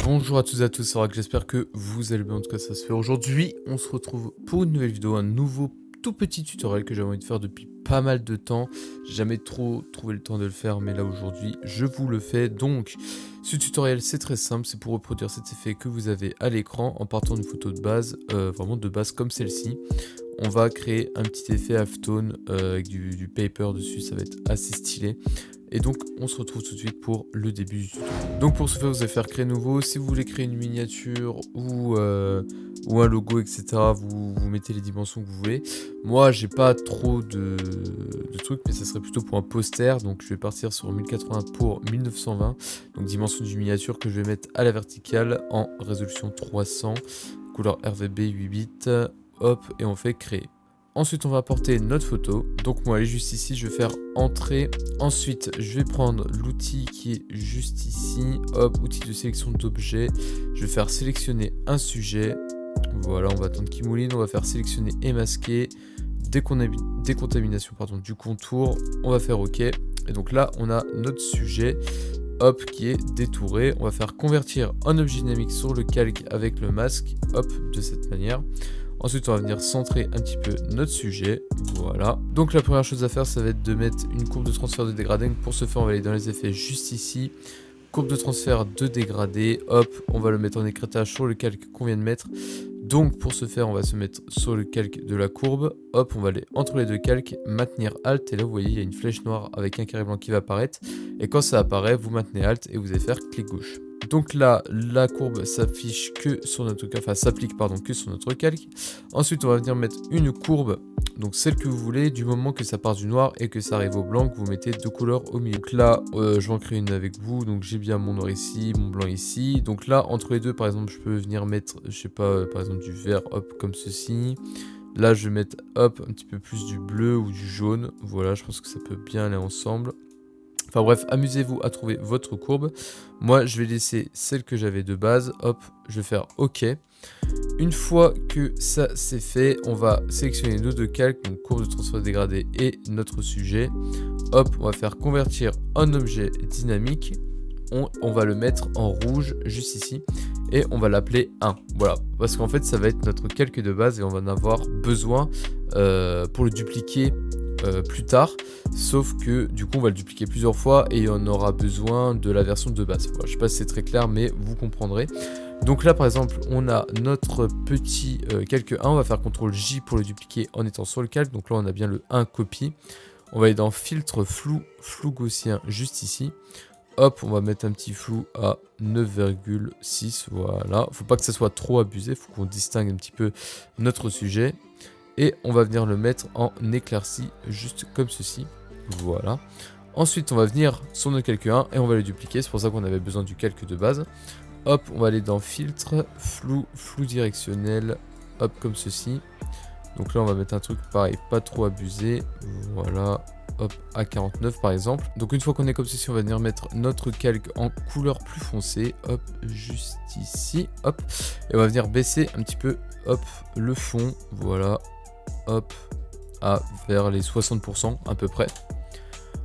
Bonjour à tous et à tous, c'est Oracle, j'espère que vous allez bien, en tout cas ça se fait. Aujourd'hui, on se retrouve pour une nouvelle vidéo, un nouveau tout petit tutoriel que j'avais envie de faire depuis pas mal de temps. J'ai jamais trop trouvé le temps de le faire, mais là aujourd'hui, je vous le fais. Donc, ce tutoriel c'est très simple, c'est pour reproduire cet effet que vous avez à l'écran en partant d'une photo de base, vraiment de base comme celle-ci. On va créer un petit effet halftone avec du paper dessus, ça va être assez stylé. Et donc on se retrouve tout de suite pour le début du tuto. Donc pour ce faire, vous allez faire créer nouveau. Si vous voulez créer une miniature ou un logo, etc., vous mettez les dimensions que vous voulez. Moi j'ai pas trop de trucs, mais ça serait plutôt pour un poster. Donc je vais partir sur 1080 pour 1920. Donc dimension du miniature que je vais mettre à la verticale en résolution 300. Couleur RGB 8 bits. Hop, et on fait créer. Ensuite, on va apporter notre photo. Donc, moi, elle est juste ici. Je vais faire entrer. Ensuite, je vais prendre l'outil qui est juste ici. Hop, outil de sélection d'objets. Je vais faire sélectionner un sujet. Voilà, on va attendre qu'il mouline. On va faire sélectionner et masquer. Décontamination du contour. On va faire OK. Et donc là, on a notre sujet. Hop, qui est détouré. On va faire convertir un objet dynamique sur le calque avec le masque. Hop, de cette manière. Ensuite, on va venir centrer un petit peu notre sujet. Voilà. Donc, la première chose à faire, ça va être de mettre une courbe de transfert de dégradé. Pour ce faire, on va aller dans les effets juste ici. Courbe de transfert de dégradé. Hop, on va le mettre en écrêtage sur le calque qu'on vient de mettre. Donc, pour ce faire, on va se mettre sur le calque de la courbe. Hop, on va aller entre les deux calques, maintenir Alt. Et là, vous voyez, il y a une flèche noire avec un carré blanc qui va apparaître. Et quand ça apparaît, vous maintenez Alt et vous allez faire clic gauche. Donc là, la courbe s'affiche que sur notre calque, enfin s'applique pardon que sur notre calque. Ensuite, on va venir mettre une courbe, donc celle que vous voulez, du moment que ça part du noir et que ça arrive au blanc, que vous mettez deux couleurs au milieu. Donc là, je vais en créer une avec vous. Donc j'ai bien mon noir ici, mon blanc ici. Donc là, entre les deux, par exemple, je peux venir mettre, je sais pas, par exemple du vert, hop, comme ceci. Là, je vais mettre, hop, un petit peu plus du bleu ou du jaune. Voilà, je pense que ça peut bien aller ensemble. Enfin bref, amusez-vous à trouver votre courbe. Moi, je vais laisser celle que j'avais de base. Hop, je vais faire OK. Une fois que ça c'est fait, on va sélectionner nos deux calques, donc courbe de transfert dégradé et notre sujet. Hop, on va faire convertir un objet dynamique. On va le mettre en rouge juste ici. Et on va l'appeler 1. Voilà, parce qu'en fait, ça va être notre calque de base et on va en avoir besoin pour le dupliquer plus tard, sauf que du coup on va le dupliquer plusieurs fois et on aura besoin de la version de base. Voilà, je sais pas si c'est très clair, mais vous comprendrez. Donc là par exemple on a notre petit calque 1, on va faire CTRL J pour le dupliquer en étant sur le calque. Donc là on a bien le 1 copie. On va aller dans filtre flou gaussien juste ici. Hop, on va mettre un petit flou à 9,6, voilà. Faut pas que ça soit trop abusé, faut qu'on distingue un petit peu notre sujet. Et on va venir le mettre en éclairci, juste comme ceci. Voilà. Ensuite, on va venir sur notre calque 1 et on va le dupliquer. C'est pour ça qu'on avait besoin du calque de base. Hop, on va aller dans filtre, flou directionnel. Hop, comme ceci. Donc là, on va mettre un truc pareil, pas trop abusé. Voilà. Hop, à 49 par exemple. Donc une fois qu'on est comme ceci, on va venir mettre notre calque en couleur plus foncée. Hop, juste ici. Hop. Et on va venir baisser un petit peu, hop, le fond. Voilà. Hop, vers les 60% à peu près.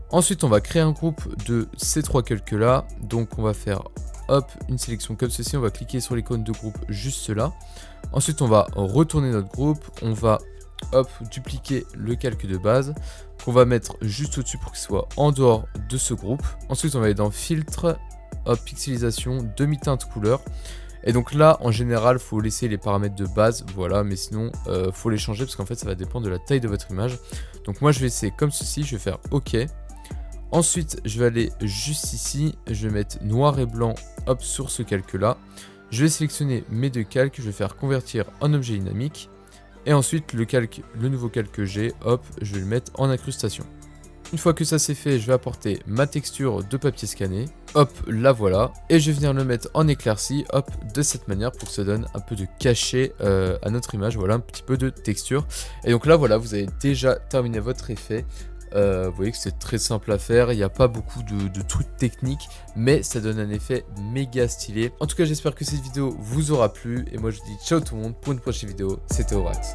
Ensuite, on va créer un groupe de ces trois calques là. Donc, on va faire hop, une sélection comme ceci. On va cliquer sur l'icône de groupe juste là. Ensuite, on va retourner notre groupe. On va hop, dupliquer le calque de base qu'on va mettre juste au-dessus pour qu'il soit en dehors de ce groupe. Ensuite, on va aller dans filtre, hop, pixelisation, demi-teinte couleur. Et donc là, en général, il faut laisser les paramètres de base, voilà, mais sinon, faut les changer parce qu'en fait, ça va dépendre de la taille de votre image. Donc moi, je vais essayer comme ceci, je vais faire OK. Ensuite, je vais aller juste ici, je vais mettre noir et blanc, hop, sur ce calque-là. Je vais sélectionner mes deux calques, je vais faire convertir en objet dynamique. Et ensuite, le nouveau calque que j'ai, hop, je vais le mettre en incrustation. Une fois que ça c'est fait, je vais apporter ma texture de papier scanné. Hop, la voilà. Et je vais venir le mettre en éclairci, hop, de cette manière pour que ça donne un peu de cachet à notre image. Voilà, un petit peu de texture. Et donc là, voilà, vous avez déjà terminé votre effet. Vous voyez que c'est très simple à faire, il n'y a pas beaucoup de trucs techniques, mais ça donne un effet méga stylé. En tout cas, j'espère que cette vidéo vous aura plu. Et moi, je vous dis ciao tout le monde pour une prochaine vidéo. C'était Orax.